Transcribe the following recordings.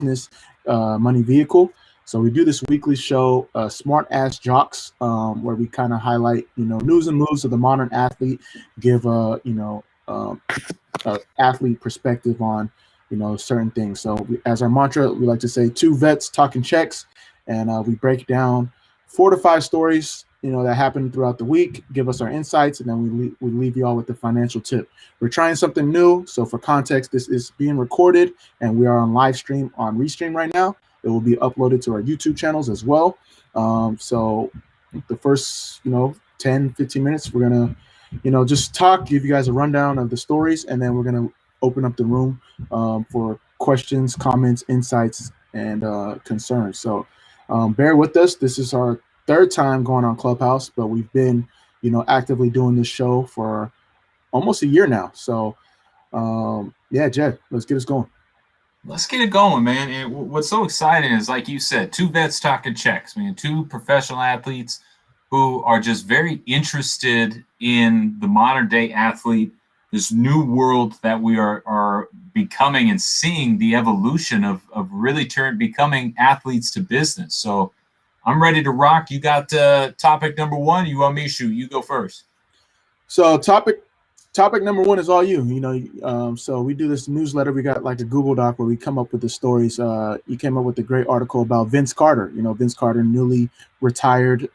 business money vehicle. So we do this weekly show, Smart Ass Jocks, where we kind of highlight, news and moves of the modern athlete, give athlete perspective on, certain things. So as our mantra, we like to say, two vets talking checks, and we break down 4 to 5 stories, that happened throughout the week, give us our insights, and then we leave you all with the financial tip. We're trying something new. So for context, this is being recorded and we are on live stream on Restream right now. It will be uploaded to our YouTube channels as well. So the first, 10, 15 minutes, we're going to, just talk, give you guys a rundown of the stories, and then we're going to open up the room for questions, comments, insights, and concerns. So bear with us. This is our 3rd time going on Clubhouse, but we've been, actively doing this show for almost a year now. So, yeah, Jed, let's get us going. Let's get it going, man. And what's so exciting is, like you said, two vets talking checks, man, two professional athletes who are just very interested in the modern day athlete, this new world that we are becoming and seeing the evolution of really becoming athletes to business. So I'm ready to rock. You got topic number 1. You want me to shoot? You go first. So topic number 1 is all you. So we do this newsletter. We got like a Google Doc where we come up with the stories. You came up with a great article about Vince Carter. Vince Carter, newly retired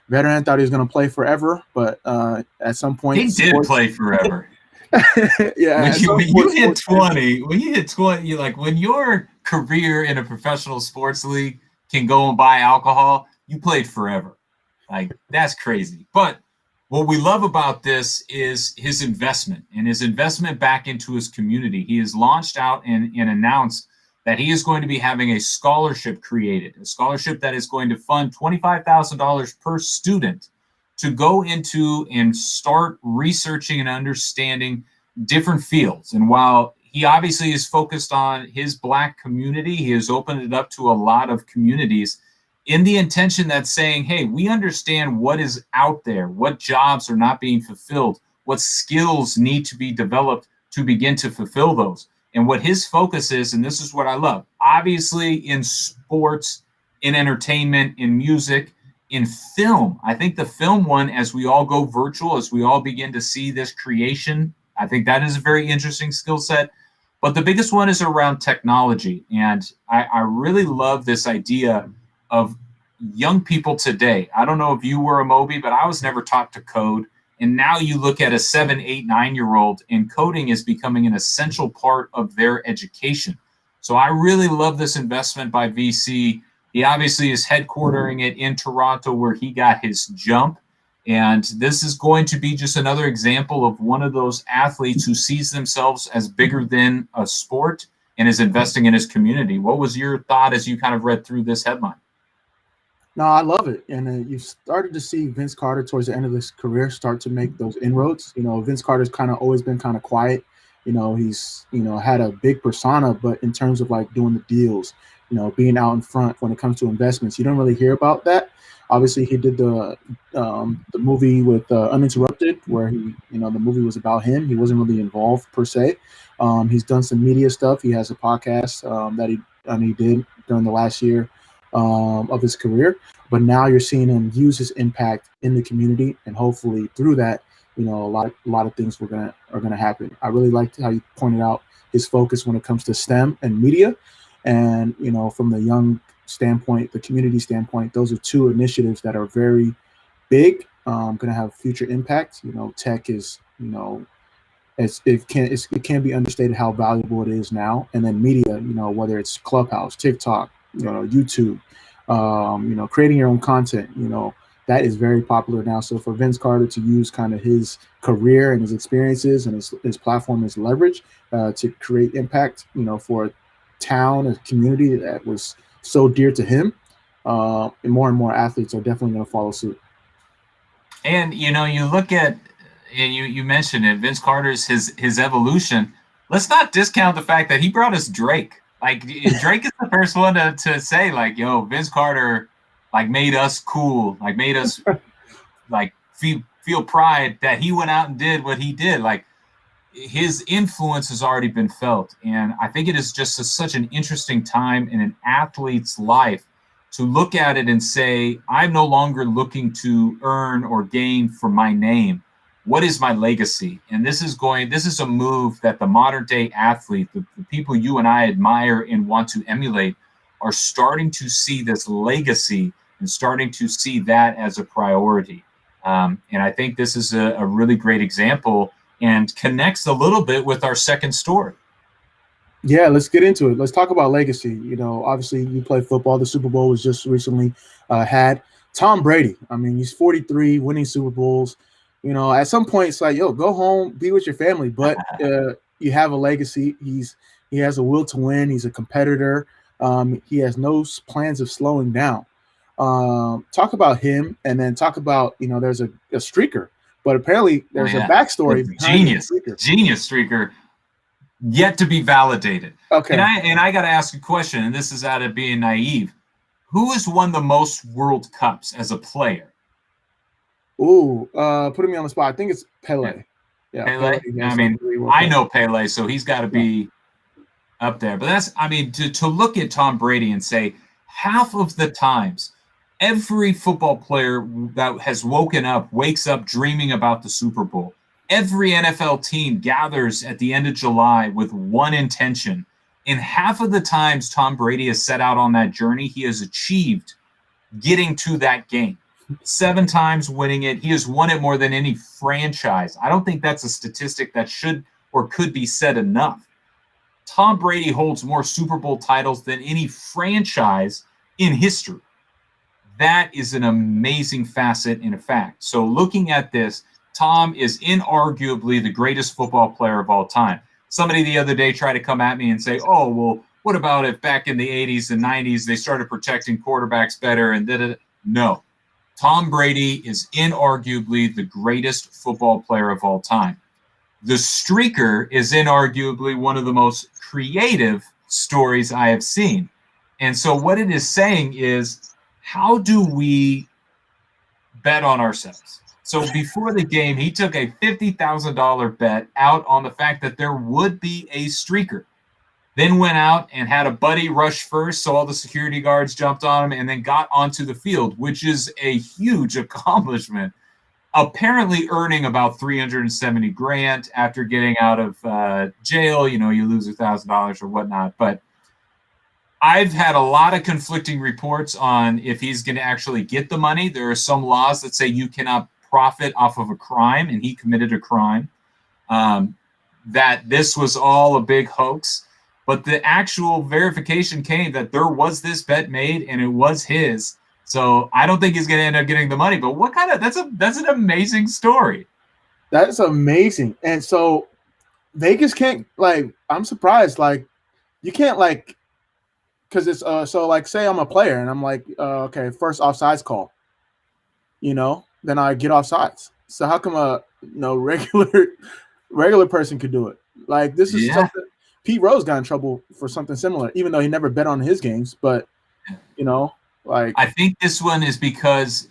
veteran, thought he was going to play forever, but at some point he did play forever. Yeah. When you hit 20, you like when your career in a professional sports league can go and buy alcohol, you played forever. Like, that's crazy. But what we love about this is his investment back into his community. He has launched out and announced that he is going to be having a scholarship created, a scholarship that is going to fund $25,000 per student to go into and start researching and understanding different fields. And while he obviously is focused on his Black community, he has opened it up to a lot of communities in the intention that's saying, hey, we understand what is out there, what jobs are not being fulfilled, what skills need to be developed to begin to fulfill those. And what his focus is, and this is what I love, obviously in sports, in entertainment, in music, in film. I think the film one, as we all go virtual, as we all begin to see this creation, I think that is a very interesting skill set. But the biggest one is around technology. And I really love this idea of young people today. I don't know if you were a Moby, but I was never taught to code. And now you look at a 7, 8, 9-year-old, and coding is becoming an essential part of their education. So I really love this investment by VC. He obviously is headquartering it in Toronto, where he got his jump. And this is going to be just another example of one of those athletes who sees themselves as bigger than a sport and is investing in his community. What was your thought as you kind of read through this headline? No, I love it. And you started to see Vince Carter towards the end of his career start to make those inroads. Vince Carter's kind of always been kind of quiet. He's, had a big persona, but in terms of like doing the deals, being out in front when it comes to investments, you don't really hear about that. Obviously, he did the movie with Uninterrupted, where the movie was about him. He wasn't really involved per se. He's done some media stuff. He has a podcast that he did during the last year of his career. But now you're seeing him use his impact in the community, and hopefully through that, a lot of things are gonna happen. I really liked how you pointed out his focus when it comes to STEM and media, and from the young standpoint, the community standpoint, those are 2 initiatives that are very big, going to have future impact. Tech is, it can't be understated how valuable it is now. And then media, whether it's Clubhouse, TikTok, YouTube, creating your own content, that is very popular now. So for Vince Carter to use kind of his career and his experiences and his platform as leverage to create impact, for a town, a community that was so dear to him, and more athletes are definitely going to follow suit. And you look at, and you mentioned it, Vince Carter's his evolution. Let's not discount the fact that he brought us Drake. Like, Drake is the first one to say, like, yo, Vince Carter, like, made us cool, like, made us like feel pride that he went out and did what he did. Like, his influence has already been felt. And I think it is just such an interesting time in an athlete's life to look at it and say, I'm no longer looking to earn or gain for my name. What is my legacy? And this is a move that the modern day athlete, the people you and I admire and want to emulate, are starting to see this legacy and starting to see that as a priority. And I think this is a really great example and connects a little bit with our second story. Yeah, let's get into it. Let's talk about legacy. You know, obviously you play football. The Super Bowl was just recently had. Tom Brady, I mean, he's 43, winning Super Bowls. You know, at some point it's like, yo, go home, be with your family. But you have a legacy. He has a will to win. He's a competitor. He has no plans of slowing down. Talk about him, and then talk about, you know, there's a streaker, but apparently there's a backstory behind genius streaker yet to be validated. Okay. And I got to ask a question, and this is out of being naive. Who has won the most World Cups as a player? Ooh, putting me on the spot. I think it's Pele. Yeah, Pele. I mean, I know Pele, so he's got to be up there. But that's, I mean, to look at Tom Brady and say half of the times every football player that has woken up wakes up dreaming about the Super Bowl. Every NFL team gathers at the end of July with one intention. And half of the times Tom Brady has set out on that journey, he has achieved getting to that game. 7 times winning it. He has won it more than any franchise. I don't think that's a statistic that should or could be said enough. Tom Brady holds more Super Bowl titles than any franchise in history. That is an amazing facet and a fact. So looking at this, Tom is inarguably the greatest football player of all time. Somebody the other day tried to come at me and say, oh, well, what about if back in the 80s and 90s they started protecting quarterbacks better and did it? No. Tom Brady is inarguably the greatest football player of all time. The streaker is inarguably one of the most creative stories I have seen. And so what it is saying is, how do we bet on ourselves? So before the game, he took a $50,000 bet out on the fact that there would be a streaker. Then went out and had a buddy rush first, so all the security guards jumped on him, and then got onto the field, which is a huge accomplishment. Apparently earning about $370,000 after getting out of jail. You know, you lose $1,000 or whatnot. But I've had a lot of conflicting reports on if he's going to actually get the money. There are some laws that say you cannot profit off of a crime, and he committed a crime. That this was all a big hoax. But the actual verification came that there was this bet made, and it was his. So I don't think he's going to end up getting the money. But what kind of that's an amazing story. That's amazing. And so Vegas can't, like, I'm surprised, like, you can't, like, because it's so, like, say I'm a player and I'm like, okay, first offsides call, you know, then I get offsides. So how come a regular person could do it? Like, this is something. Pete Rose got in trouble for something similar, even though he never bet on his games. But, you know, like, I think this one is because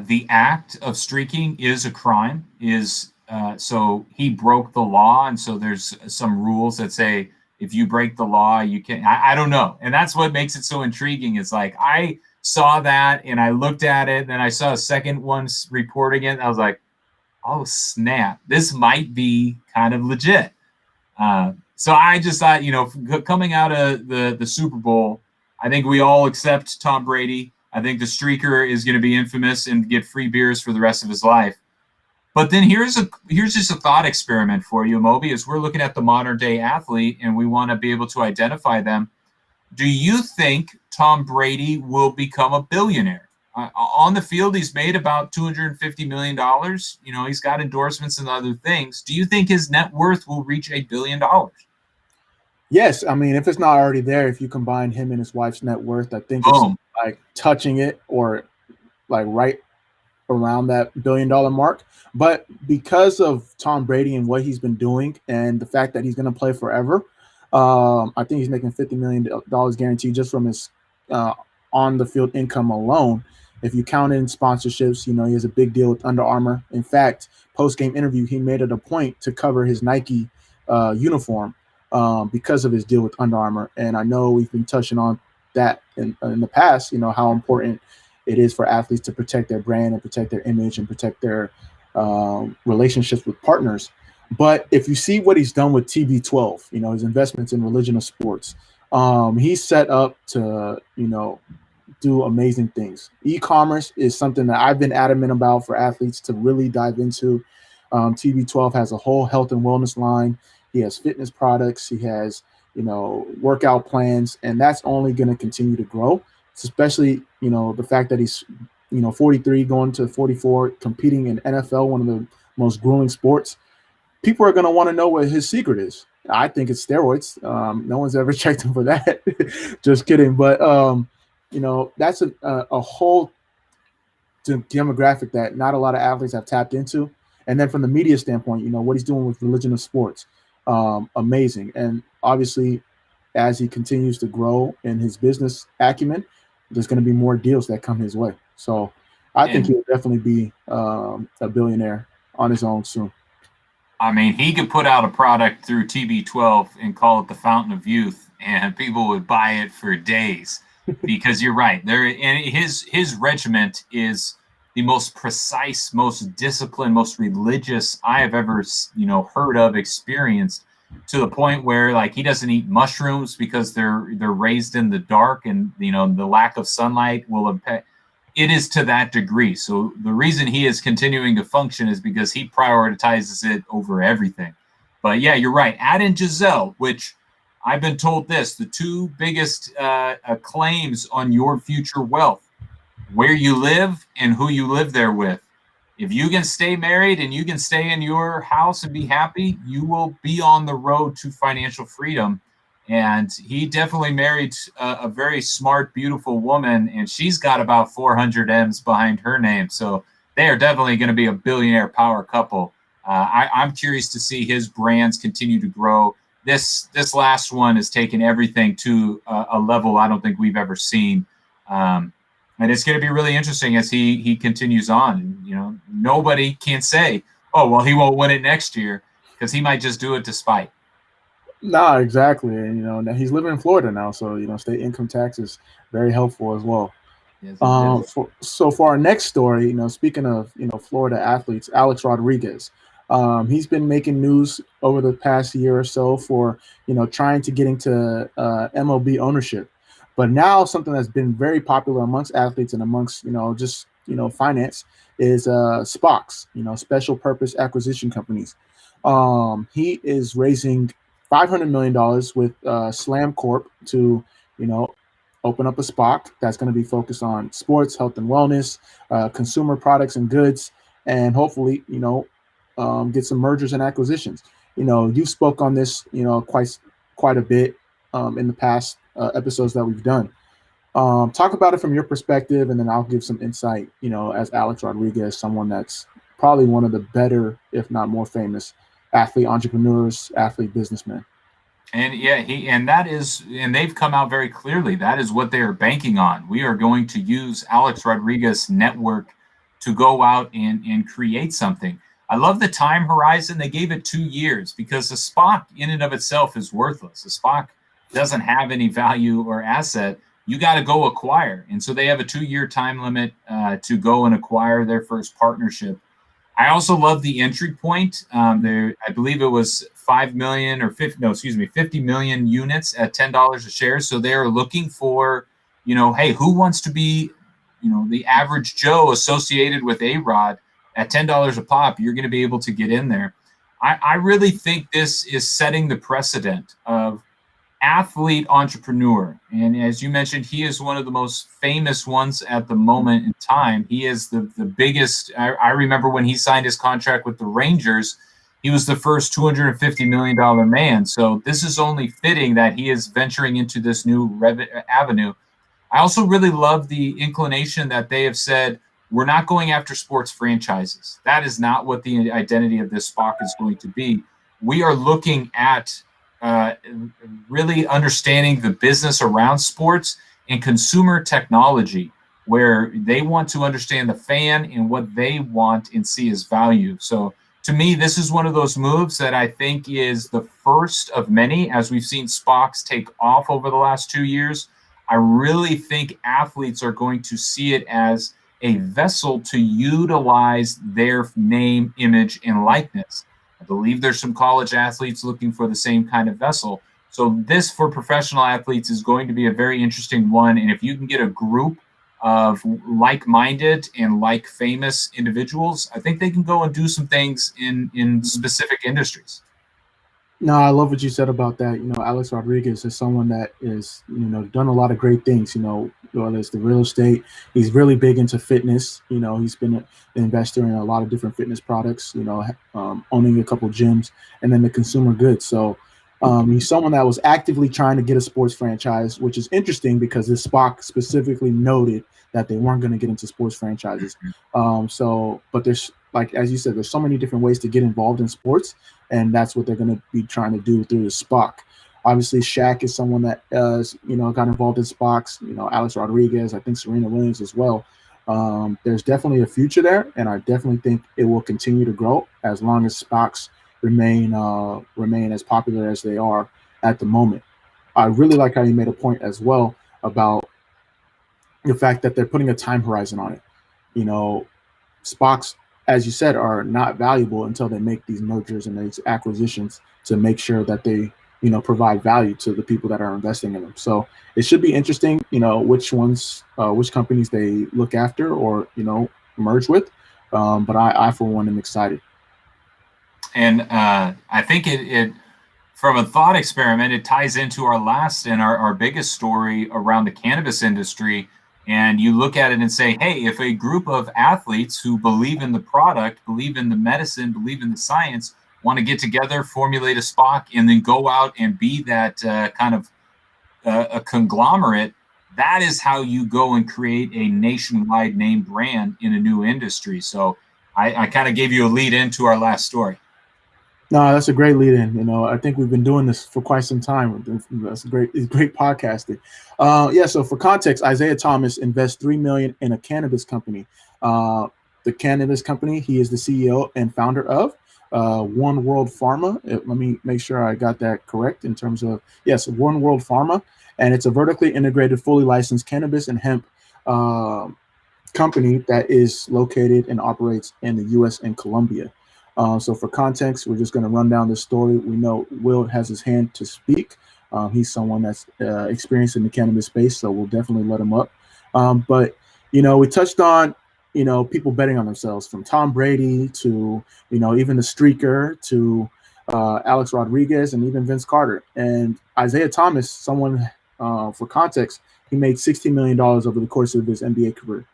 the act of streaking is a crime. So he broke the law, and so there's some rules that say if you break the law, you can. I don't know, and that's what makes it so intriguing. It's like I saw that and I looked at it, and then I saw a second one reporting it. And I was like, oh snap, this might be kind of legit. So I just thought, you know, coming out of the Super Bowl, I think we all accept Tom Brady. I think the streaker is going to be infamous and get free beers for the rest of his life. But then here's just a thought experiment for you, Moby, as we're looking at the modern day athlete and we want to be able to identify them. Do you think Tom Brady will become a billionaire? On the field, he's made about $250 million. You know, he's got endorsements and other things. Do you think his net worth will reach $1 billion? Yes. I mean, if it's not already there, if you combine him and his wife's net worth, I think it's like touching it or like right around that $1 billion mark. But because of Tom Brady and what he's been doing and the fact that he's going to play forever, I think he's making $50 million guaranteed just from his on the field income alone. If you count in sponsorships, you know, he has a big deal with Under Armour. In fact, post-game interview, he made it a point to cover his Nike uniform because of his deal with Under Armour. And I know we've been touching on that in the past, how important it is for athletes to protect their brand and protect their image and protect their relationships with partners. But if you see what he's done with TB12, his investments in religion of sports, he's set up to, do amazing things. E-commerce is something that I've been adamant about for athletes to really dive into. TB12 has a whole health and wellness line. He has fitness products. He has, workout plans, and that's only going to continue to grow. Especially, the fact that he's, 43 going to 44, competing in NFL, one of the most grueling sports. People are going to want to know what his secret is. I think it's steroids. No one's ever checked him for that. Just kidding. But, that's a whole demographic that not a lot of athletes have tapped into. And then from the media standpoint, what he's doing with religion of sports, amazing. And obviously, as he continues to grow in his business acumen, there's going to be more deals that come his way. So I think he'll definitely be a billionaire on his own soon. I mean, he could put out a product through TB12 and call it the Fountain of Youth, and people would buy it for days. Because you're right, and his regiment is the most precise, most disciplined, most religious I have ever heard of, experienced, to the point where like he doesn't eat mushrooms because they're raised in the dark, and the lack of sunlight will impact. It is to that degree. So the reason he is continuing to function is because he prioritizes it over everything. But yeah, you're right. Add in Giselle, which I've been told this, the two biggest claims on your future wealth: where you live and who you live there with. If you can stay married and you can stay in your house and be happy, you will be on the road to financial freedom. And he definitely married a very smart, beautiful woman, and she's got about 400 M's behind her name. So they are definitely going to be a billionaire power couple. I'm curious to see his brands continue to grow. This last one has taken everything to a level I don't think we've ever seen. And it's going to be really interesting as he continues on. Nobody can say, oh, well, he won't win it next year, because he might just do it to spite. Nah, exactly. And, now he's living in Florida now. So, state income tax is very helpful as well. Yes, so for our next story, speaking of, Florida athletes, Alex Rodriguez, he's been making news over the past year or so for, trying to get into MLB ownership. But now something that's been very popular amongst athletes and amongst, just, finance is SPACs, special purpose acquisition companies. He is raising $500 million with Slam Corp to, open up a SPAC that's going to be focused on sports, health and wellness, consumer products and goods, and hopefully, get some mergers and acquisitions. You spoke on this, quite a bit in the past episodes that we've done. Talk about it from your perspective, and then I'll give some insight, as Alex Rodriguez, someone that's probably one of the better, if not more famous athlete entrepreneurs, athlete businessmen. And yeah, and they've come out very clearly. That is what they are banking on. We are going to use Alex Rodriguez network to go out and create something. I love the time horizon. They gave it 2 years because a SPAC in and of itself is worthless. A SPAC doesn't have any value or asset. You got to go acquire. And so they have a 2-year time limit to go and acquire their first partnership. I also love the entry point. I believe it was 50 million units at $10 a share. So they're looking for, hey, who wants to be, the average Joe associated with A-Rod at $10 a pop? You're going to be able to get in there. I really think this is setting the precedent of athlete entrepreneur. And as you mentioned, he is one of the most famous ones at the moment in time. He is the biggest. I remember when he signed his contract with the Rangers, he was the first $250 million man. So this is only fitting that he is venturing into this new avenue. I also really love the inclination that they have said, we're not going after sports franchises. That is not what the identity of this SPAC is going to be. We are looking at really understanding the business around sports and consumer technology, where they want to understand the fan and what they want and see as value. So to me, this is one of those moves that I think is the first of many, as we've seen Spox take off over the last 2 years. I really think athletes are going to see it as a vessel to utilize their name, image, and likeness. I believe there's some college athletes looking for the same kind of vessel. So this for professional athletes is going to be a very interesting one. And if you can get a group of like-minded and like-famous individuals, I think they can go and do some things in specific industries. No, I love what you said about that. Alex Rodriguez is someone that is, done a lot of great things. Whether it's the real estate, he's really big into fitness. He's been an investor in a lot of different fitness products. Owning a couple gyms, and then the consumer goods. So he's someone that was actively trying to get a sports franchise, which is interesting because this Spock specifically noted that they weren't going to get into sports franchises. But there's, like as you said, there's so many different ways to get involved in sports. And that's what they're going to be trying to do through the Spock. Obviously, Shaq is someone that, got involved in Spox. Alex Rodriguez, I think Serena Williams as well. There's definitely a future there, and I definitely think it will continue to grow as long as Spox remain as popular as they are at the moment. I really like how you made a point as well about the fact that they're putting a time horizon on it. Spox, as you said, are not valuable until they make these mergers and these acquisitions to make sure that they, provide value to the people that are investing in them. So it should be interesting, which companies they look after or, merge with. But I for one, am excited. And I think it from a thought experiment, it ties into our last and our biggest story around the cannabis industry. And you look at it and say, hey, if a group of athletes who believe in the product, believe in the medicine, believe in the science, want to get together, formulate a Spock, and then go out and be that kind of a conglomerate, that is how you go and create a nationwide name brand in a new industry. So I kind of gave you a lead into our last story. No, that's a great lead in. I think we've been doing this for quite some time. That's great podcasting. So for context, Isaiah Thomas invests $3 million in a cannabis company. The cannabis company he is the CEO and founder of, One World Pharma. Let me make sure I got that correct in terms of, yes, One World Pharma. And it's a vertically integrated, fully licensed cannabis and hemp company that is located and operates in the U.S. and Colombia. So for context, we're just going to run down this story. We know Will has his hand to speak. He's someone that's experienced in the cannabis space, so we'll definitely let him up. But we touched on, people betting on themselves, from Tom Brady to, even the streaker to Alex Rodriguez and even Vince Carter. And Isaiah Thomas, someone, for context, he made $16 million over the course of his NBA career.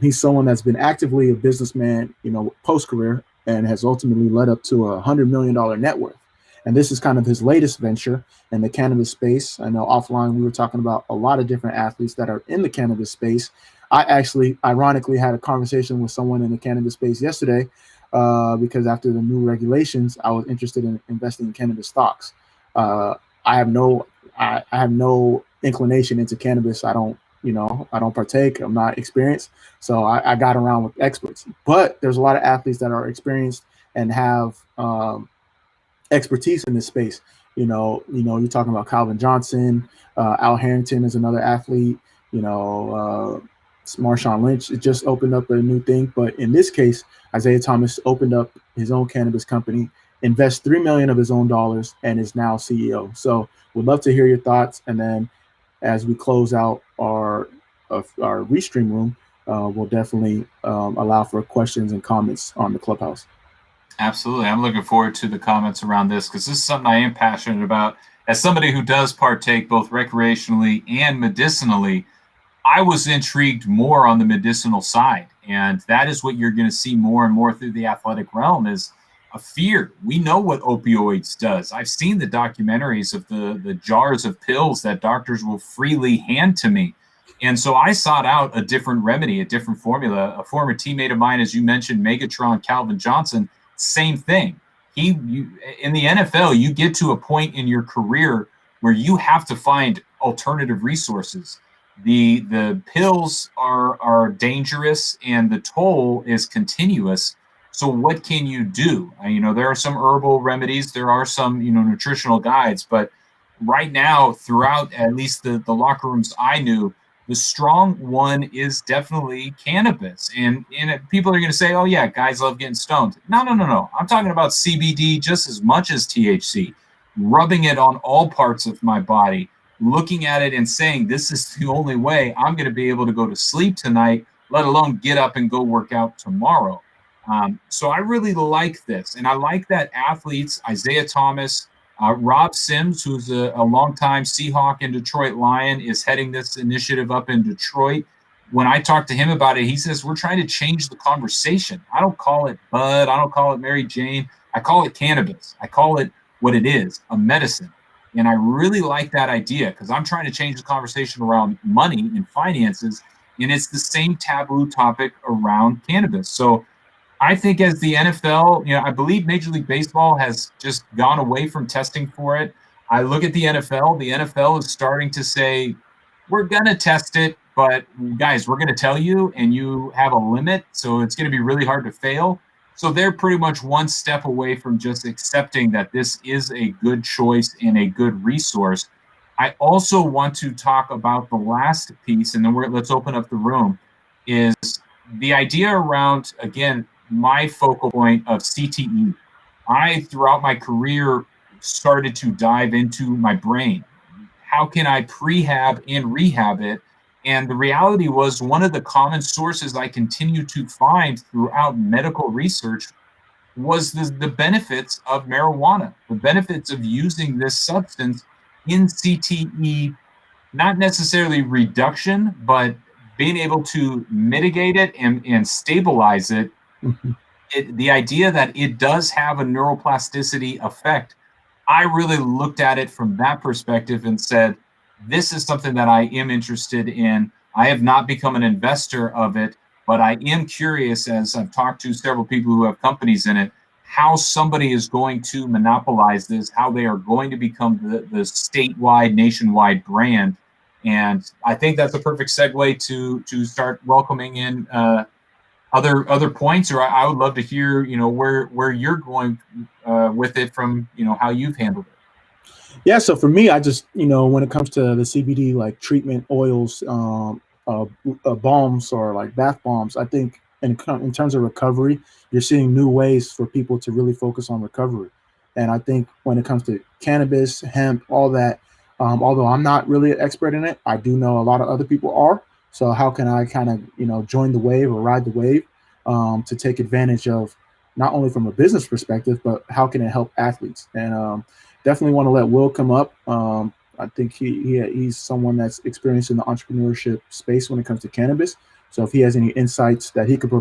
He's someone that's been actively a businessman, post-career, and has ultimately led up to a $100 million net worth. And this is kind of his latest venture in the cannabis space. I know offline we were talking about a lot of different athletes that are in the cannabis space. I actually, ironically, had a conversation with someone in the cannabis space yesterday because after the new regulations, I was interested in investing in cannabis stocks. I have no inclination into cannabis. I don't partake. I'm not experienced. So I got around with experts. But there's a lot of athletes that are experienced and have expertise in this space. You're talking about Calvin Johnson, Al Harrington is another athlete. Marshawn Lynch, it just opened up a new thing. But in this case, Isaiah Thomas opened up his own cannabis company, invests $3 million of his own dollars, and is now CEO. So we'd love to hear your thoughts. And then as we close out our restream room, we'll definitely allow for questions and comments on the Clubhouse. Absolutely. I'm looking forward to the comments around this because this is something I am passionate about. As somebody who does partake both recreationally and medicinally, I was intrigued more on the medicinal side. And that is what you're going to see more and more through the athletic realm is a fear. We know what opioids does. I've seen the documentaries of the jars of pills that doctors will freely hand to me. And so I sought out a different remedy, a different formula. A former teammate of mine, as you mentioned, Megatron Calvin Johnson, same thing. In the NFL, you get to a point in your career where you have to find alternative resources. The pills are dangerous and the toll is continuous. So what can you do? There are some herbal remedies, there are some, nutritional guides, but right now, throughout at least the locker rooms I knew, the strong one is definitely cannabis. And people are going to say, oh, yeah, guys love getting stoned. No, no, no, no. I'm talking about CBD just as much as THC, rubbing it on all parts of my body, looking at it and saying, this is the only way I'm going to be able to go to sleep tonight, let alone get up and go work out tomorrow. So I really like this. And I like that athletes, Isaiah Thomas, Rob Sims, who's a longtime Seahawk and Detroit Lion, is heading this initiative up in Detroit. When I talked to him about it, he says, we're trying to change the conversation. I don't call it bud. I don't call it Mary Jane. I call it cannabis. I call it what it is, a medicine. And I really like that idea because I'm trying to change the conversation around money and finances. And it's the same taboo topic around cannabis. So I think as the NFL, I believe Major League Baseball has just gone away from testing for it. I look at the NFL. The NFL is starting to say, we're going to test it, but guys, we're going to tell you, and you have a limit. So it's going to be really hard to fail. So they're pretty much one step away from just accepting that this is a good choice and a good resource. I also want to talk about the last piece, and then let's open up the room, is the idea around, again, my focal point of CTE. I, throughout my career, started to dive into my brain. How can I prehab and rehab it? And the reality was one of the common sources I continue to find throughout medical research was the benefits of marijuana, the benefits of using this substance in CTE, not necessarily reduction, but being able to mitigate it and stabilize it. The idea that it does have a neuroplasticity effect, I really looked at it from that perspective and said, this is something that I am interested in. I have not become an investor of it, but I am curious, as I've talked to several people who have companies in it, how somebody is going to monopolize this, how they are going to become the statewide, nationwide brand. And I think that's a perfect segue to start welcoming in other points, or I would love to hear, where you're going with it from, how you've handled it. Yeah, so for me, I just, when it comes to the CBD, like treatment oils, balms, or like bath bombs, I think in terms of recovery, you're seeing new ways for people to really focus on recovery. And I think when it comes to cannabis, hemp, all that, although I'm not really an expert in it, I do know a lot of other people are. So how can I kind of, join the wave or ride the wave to take advantage of, not only from a business perspective, but how can it help athletes? And definitely want to let Will come up. I think he's someone that's experienced in the entrepreneurship space when it comes to cannabis. So if he has any insights that he could provide